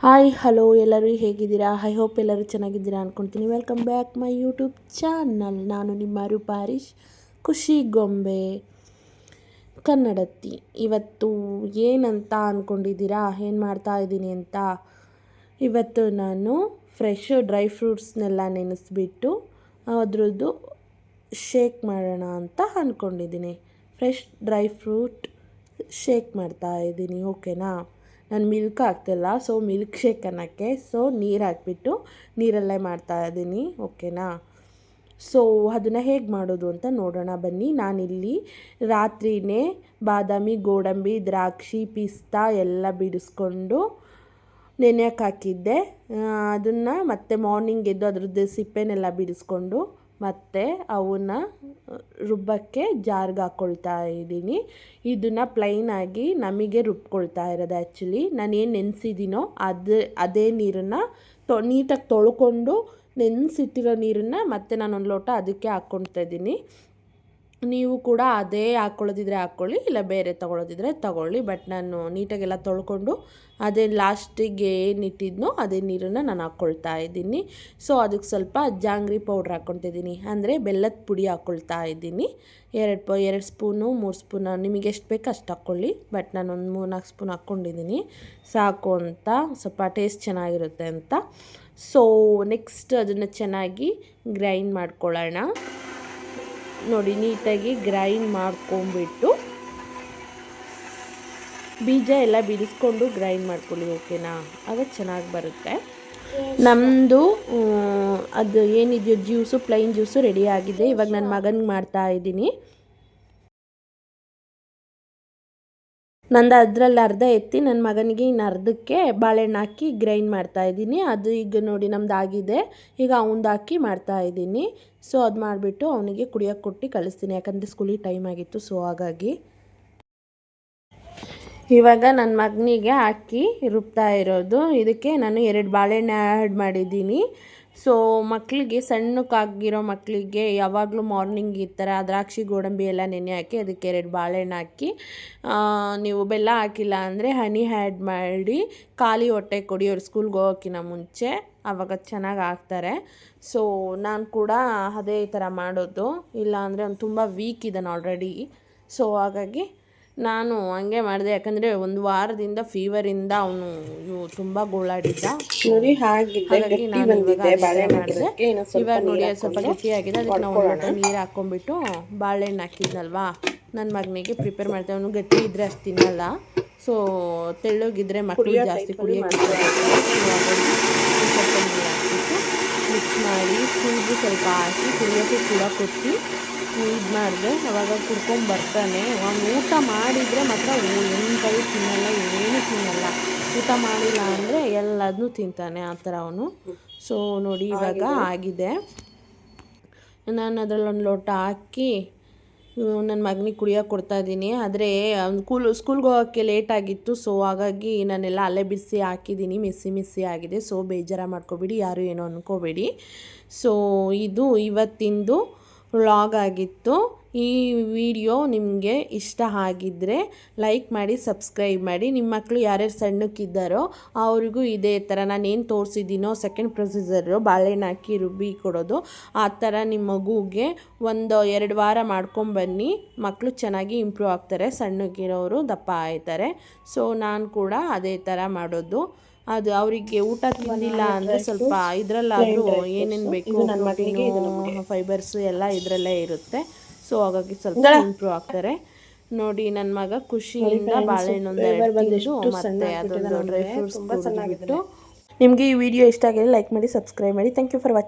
Hi hello ಎಲ್ಲರೂ ಹೇಗಿದ್ದೀರಾ? I hope ಎಲ್ಲರೂ ಚೆನ್ನಾಗಿದ್ದೀರಾ ಅಂದ್ಕೊಳ್ತೀನಿ. Welcome back my YouTube channel. ನಾನು ನಿಮ್ಮ ರೂಪಾರೀಶ್ ಖುಷಿ ಗೊಂಬೆ ಕನ್ನಡತಿ. ಇವತ್ತು ಏನಂತ ಅಂದ್ಕೊಂಡಿದ್ದೀರಾ, ಏನು ಮಾಡ್ತಾಯಿದ್ದೀನಿ ಅಂತ? ಇವತ್ತು ನಾನು ಫ್ರೆಶ್ ಡ್ರೈ ಫ್ರೂಟ್ಸ್ನೆಲ್ಲ ನೆನೆಸ್ಬಿಟ್ಟು ಅದ್ರದ್ದು ಶೇಕ್ ಮಾಡೋಣ ಅಂತ ಅಂದ್ಕೊಂಡಿದ್ದೀನಿ. ಫ್ರೆಶ್ ಡ್ರೈ ಫ್ರೂಟ್ ಶೇಕ್ ಮಾಡ್ತಾಯಿದ್ದೀನಿ, ಓಕೆನಾ? ನಾನು ಮಿಲ್ಕ್ ಹಾಕ್ತಿಲ್ಲ, ಸೊ ಮಿಲ್ಕ್ ಶೇಕ್ ಅನ್ನೋಕ್ಕೆ ನೀರು ಹಾಕ್ಬಿಟ್ಟು ನೀರಲ್ಲೇ ಮಾಡ್ತಾಯಿದ್ದೀನಿ, ಓಕೆನಾ? ಸೊ ಅದನ್ನು ಹೇಗೆ ಮಾಡೋದು ಅಂತ ನೋಡೋಣ ಬನ್ನಿ. ನಾನಿಲ್ಲಿ ರಾತ್ರಿಯೇ ಬಾದಾಮಿ, ಗೋಡಂಬಿ, ದ್ರಾಕ್ಷಿ, ಪಿಸ್ತಾ ಎಲ್ಲ ಬಿಡಿಸ್ಕೊಂಡು ನೆನೆಯೋಕ್ಕೆ ಹಾಕಿದ್ದೆ. ಅದನ್ನು ಮತ್ತೆ ಮಾರ್ನಿಂಗ್ ಎದ್ದು ಅದ್ರದ್ದು ಸಿಪ್ಪೆನೆಲ್ಲ ಬಿಡಿಸ್ಕೊಂಡು ಮತ್ತು ಅವನ್ನ ರುಬ್ಬಕ್ಕೆ ಜಾರ್ಗೆ ಹಾಕ್ಕೊಳ್ತಾ ಇದ್ದೀನಿ. ಇದನ್ನು ಪ್ಲೈನಾಗಿ ನಮಗೆ ರುಬ್ಕೊಳ್ತಾ ಇರೋದು. ಆ್ಯಕ್ಚುಲಿ ನಾನೇನು ನೆನೆಸಿದ್ದೀನೋ ಅದೇ ನೀರನ್ನು ನೀಟಾಗಿ ತೊಳ್ಕೊಂಡು ನೆನೆಸಿಟ್ಟಿರೋ ನೀರನ್ನು ಮತ್ತೆ ನಾನೊಂದು ಲೋಟ ಅದಕ್ಕೆ ಹಾಕ್ಕೊಳ್ತಾ ಇದ್ದೀನಿ. ನೀವು ಕೂಡ ಅದೇ ಹಾಕ್ಕೊಳ್ಳೋದಿದ್ರೆ ಹಾಕ್ಕೊಳ್ಳಿ, ಇಲ್ಲ ಬೇರೆ ತೊಗೊಳ್ಳೋದಿದ್ರೆ ತೊಗೊಳ್ಳಿ. ಬಟ್ ನಾನು ನೀಟಾಗೆಲ್ಲ ತೊಳ್ಕೊಂಡು ಅದೇ ಲಾಸ್ಟಿಗೆ ಏನಿಟ್ಟಿದ್ನೋ ಅದೇ ನೀರನ್ನು ನಾನು ಹಾಕ್ಕೊಳ್ತಾ ಇದ್ದೀನಿ. ಸೊ ಅದಕ್ಕೆ ಸ್ವಲ್ಪ ಜಾಂಗ್ರಿ ಪೌಡ್ರ್ ಹಾಕ್ಕೊತಿದ್ದೀನಿ, ಅಂದರೆ ಬೆಲ್ಲದ ಪುಡಿ ಹಾಕ್ಕೊಳ್ತಾ ಇದ್ದೀನಿ. 2 ಸ್ಪೂನು 3 ಸ್ಪೂನು ನಿಮಗೆ ಎಷ್ಟು ಬೇಕೋ ಅಷ್ಟು ಹಾಕ್ಕೊಳ್ಳಿ. ಬಟ್ ನಾನೊಂದು 3-4 ಸ್ಪೂನ್ ಹಾಕ್ಕೊಂಡಿದ್ದೀನಿ, ಸಾಕು ಅಂತ, ಸ್ವಲ್ಪ ಟೇಸ್ಟ್ ಚೆನ್ನಾಗಿರುತ್ತೆ ಅಂತ. ಸೊ ನೆಕ್ಸ್ಟ್ ಅದನ್ನು ಚೆನ್ನಾಗಿ ಗ್ರೈಂಡ್ ಮಾಡ್ಕೊಳ್ಳೋಣ. ನೋಡಿ, ನೀಟಾಗಿ ಗ್ರೈಂಡ್ ಮಾಡ್ಕೊಂಬಿಟ್ಟು ಬೀಜ ಎಲ್ಲ ಬಿಡಿಸ್ಕೊಂಡು ಗ್ರೈಂಡ್ ಮಾಡ್ಕೊಳ್ಳಿ, ಓಕೆನಾ? ಆಗ ಚೆನ್ನಾಗಿ ಬರುತ್ತೆ. ನಮ್ಮದು ಅದು ಏನಿದೆಯೋ ಜ್ಯೂಸು, ಪ್ಲೈನ್ ಜ್ಯೂಸು ರೆಡಿ ಆಗಿದೆ. ಇವಾಗ ನನ್ನ ಮಗನಿಗೆ ಮಾಡ್ತಾಯಿದ್ದೀನಿ. ನಂದು ಅದರಲ್ಲಿ ಅರ್ಧ ಎತ್ತಿ ನನ್ನ ಮಗನಿಗೆ ಇನ್ನು ಅರ್ಧಕ್ಕೆ ಬಾಳೆಹಣ್ಣು ಹಾಕಿ ಗ್ರೈಂಡ್ ಮಾಡ್ತಾಯಿದ್ದೀನಿ. ಅದು ಈಗ ನೋಡಿ ನಮ್ದು ಆಗಿದೆ. ಈಗ ಅವನದು ಹಾಕಿ ಮಾಡ್ತಾಯಿದ್ದೀನಿ. ಸೊ ಅದು ಮಾಡಿಬಿಟ್ಟು ಅವನಿಗೆ ಕುಡಿಯೋಕ್ಕೆ ಕೊಟ್ಟು ಕಳಿಸ್ತೀನಿ, ಯಾಕಂದರೆ ಸ್ಕೂಲಿಗೆ ಟೈಮ್ ಆಗಿತ್ತು. ಸೊ ಹಾಗಾಗಿ ಇವಾಗ ನನ್ನ ಮಗನಿಗೆ ಹಾಕಿ ರುಬ್ತಾ ಇರೋದು. ಇದಕ್ಕೆ ನಾನು 2 ಬಾಳೆಹಣ್ಣು ಆ್ಯಡ್ ಮಾಡಿದ್ದೀನಿ. ಸೊ ಮಕ್ಕಳಿಗೆ ಸಣ್ಣಕ್ಕಾಗಿರೋ ಮಕ್ಕಳಿಗೆ ಯಾವಾಗಲೂ ಮಾರ್ನಿಂಗ್ ಈ ಥರ ದ್ರಾಕ್ಷಿ, ಗೋಡಂಬಿ ಎಲ್ಲ ನೆನೆ ಹಾಕಿ ಅದಕ್ಕೆ 2 ಬಾಳೆಹಣ್ಣು ಹಾಕಿ, ನೀವು ಬೆಲ್ಲ ಹಾಕಿಲ್ಲ ಅಂದರೆ ಹನಿ ಆ್ಯಡ್ ಮಾಡಿ ಖಾಲಿ ಹೊಟ್ಟೆ ಕೊಡಿ ಅವ್ರು ಸ್ಕೂಲ್ಗೆ ಹೋಗೋಕ್ಕಿಂತ ಮುಂಚೆ, ಆವಾಗ ಚೆನ್ನಾಗಿ ಆಗ್ತಾರೆ. ಸೊ ನಾನು ಕೂಡ ಅದೇ ಥರ ಮಾಡೋದು. ಇಲ್ಲ ಅಂದರೆ ಅವ್ನು ತುಂಬ ವೀಕ್ ಇದ್ದಾನೆ ಆಲ್ರೆಡಿ. ಸೊ ಹಾಗಾಗಿ ನಾನು ಹಂಗೆ ಮಾಡಿದೆ, ಯಾಕಂದರೆ ಒಂದು ವಾರದಿಂದ ಫೀವರಿಂದ ಅವನು ತುಂಬ ಗೋಳಾಡಿದ್ದ. ನೋಡಿ ಹಾಗಾಗಿ ನಾನು ಇವಾಗ ಮಾಡಿದೆ. ಇವಾಗ ನೋಡಿ ಸ್ವಲ್ಪ ಗಟ್ಟಿಯಾಗಿದೆ. ಅದಕ್ಕೆ ನಾವು ಒಂದು ಲೋಟ ನೀರು ಹಾಕ್ಕೊಂಬಿಟ್ಟು ಬಾಳೆಹಣ್ಣು ಹಾಕಿದ್ನಲ್ವಾ ನನ್ನ ಮಗನಿಗೆ ಪ್ರಿಪೇರ್ ಮಾಡ್ತೇವೆ. ಅವನು ಗಟ್ಟಿ ಇದ್ದರೆ ಅಷ್ಟು ತಿನ್ನಲ್ಲ. ಸೊ ತೆಳ್ಳಗಿದ್ರೆ ಮಕ್ಕಳು ಜಾಸ್ತಿ ಕುಡಿಯೋಕ್ಕೆ ಸ್ವಲ್ಪ ನೀರು ಹಾಕ್ಬಿಟ್ಟು ಮಿಕ್ಸ್ ಮಾಡಿ ಕೂದಲು ಸ್ವಲ್ಪ ಹಾಕಿ ಕುಡಿಯೋಕ್ಕೆ ಕೂಡ ಕೊಟ್ಟು ಇದು ಮಾಡಿದೆ. ಅವಾಗ ಕುಡ್ಕೊಂಬರ್ತಾನೆ. ಅವನು ಊಟ ಮಾಡಿದರೆ ಮಾತ್ರ ಎಂಥದ್ದು ತಿನ್ನಲ್ಲ, ಏನೂ ತಿನ್ನಲ್ಲ. ಊಟ ಮಾಡಿಲ್ಲ ಅಂದರೆ ಎಲ್ಲದನ್ನೂ ತಿಂತಾನೆ, ಆ ಥರ ಅವನು. ಸೊ ನೋಡಿ ಇವಾಗ ಆಗಿದೆ. ನಾನು ಅದರಲ್ಲಿ ಒಂದು ಲೋಟ ಹಾಕಿ ನನ್ನ ಮಗನಿಗೆ ಕುಡಿಯೋಕೆ ಕೊಡ್ತಾಯಿದ್ದೀನಿ. ಆದರೆ ಸ್ಕೂಲ್ಗೆ ಹೋಗೋಕ್ಕೆ ಲೇಟಾಗಿತ್ತು. ಸೊ ಹಾಗಾಗಿ ನಾನೆಲ್ಲ ಅಲ್ಲೇ ಬಿಸಿ ಹಾಕಿದ್ದೀನಿ, ಮಿಸ್ಸಿ ಆಗಿದೆ. ಸೊ ಬೇಜಾರ ಮಾಡ್ಕೋಬೇಡಿ, ಯಾರು ಏನೋ ಅಂದ್ಕೋಬೇಡಿ. ಸೊ ಇದು ಇವತ್ತಿಂದು ವ್ಲಾಗ್ ಆಗಿತ್ತು. ಈ ವಿಡಿಯೋ ನಿಮಗೆ ಇಷ್ಟ ಆಗಿದ್ದರೆ ಲೈಕ್ ಮಾಡಿ, ಸಬ್ಸ್ಕ್ರೈಬ್ ಮಾಡಿ. ನಿಮ್ಮ ಮಕ್ಕಳು ಯಾರ್ಯಾರು ಸಣ್ಣಕ್ಕಿದ್ದಾರೋ ಅವ್ರಿಗೂ ಇದೇ ಥರ ನಾನೇನು ತೋರಿಸಿದ್ದೀನೋ ಸೆಕೆಂಡ್ ಪ್ರೊಸೀಜರು ಬಾಳೆಹಣ್ಣು ಹಾಕಿ ರುಬ್ಬಿ ಕೊಡೋದು, ಆ ಥರ ನಿಮ್ಮ ಮಗುಗೆ 1-2 ವಾರ ಮಾಡ್ಕೊಂಬನ್ನಿ. ಮಕ್ಕಳು ಚೆನ್ನಾಗಿ ಇಂಪ್ರೂವ್ ಆಗ್ತಾರೆ, ಸಣ್ಣಕ್ಕಿರೋರು ದಪ್ಪ ಆಯ್ತಾರೆ. ಸೊ ನಾನು ಕೂಡ ಅದೇ ಥರ ಮಾಡೋದು. ಅದು ಅವರಿಗೆ ಊಟ ತಿಂದಿಲ್ಲ ಅಂದರೆ ಸ್ವಲ್ಪ ಇದರಲ್ಲಾದರೂ ಏನೇನು ಬೇಕು, ಪ್ರೋಟೀನು, ಫೈಬರ್ಸ್ ಎಲ್ಲ ಇದರಲ್ಲೇ ಇರುತ್ತೆ. ಸೊ ಹಾಗಾಗಿ ಸ್ವಲ್ಪ ಇಂಪ್ರೂವ್ ಆಗ್ತಾರೆ. ನೋಡಿ ನನ್ನ ಮಗ ಖುಷಿಯಿಂದ ಬಾಳೆಹಣ್ಣೊಂದು 2 ತಿಂದು ಮತ್ತೆ ಅದೊಂದು ಡ್ರೈ ಫ್ರೂಟ್ಸ್ ಬಿಟ್ಟು. ನಿಮಗೆ ಈ ವಿಡಿಯೋ ಇಷ್ಟ ಆಗಿದ್ರೆ ಲೈಕ್ ಮಾಡಿ, ಸಬ್ಸ್ಕ್ರೈಬ್ ಮಾಡಿ. Thank you for watching.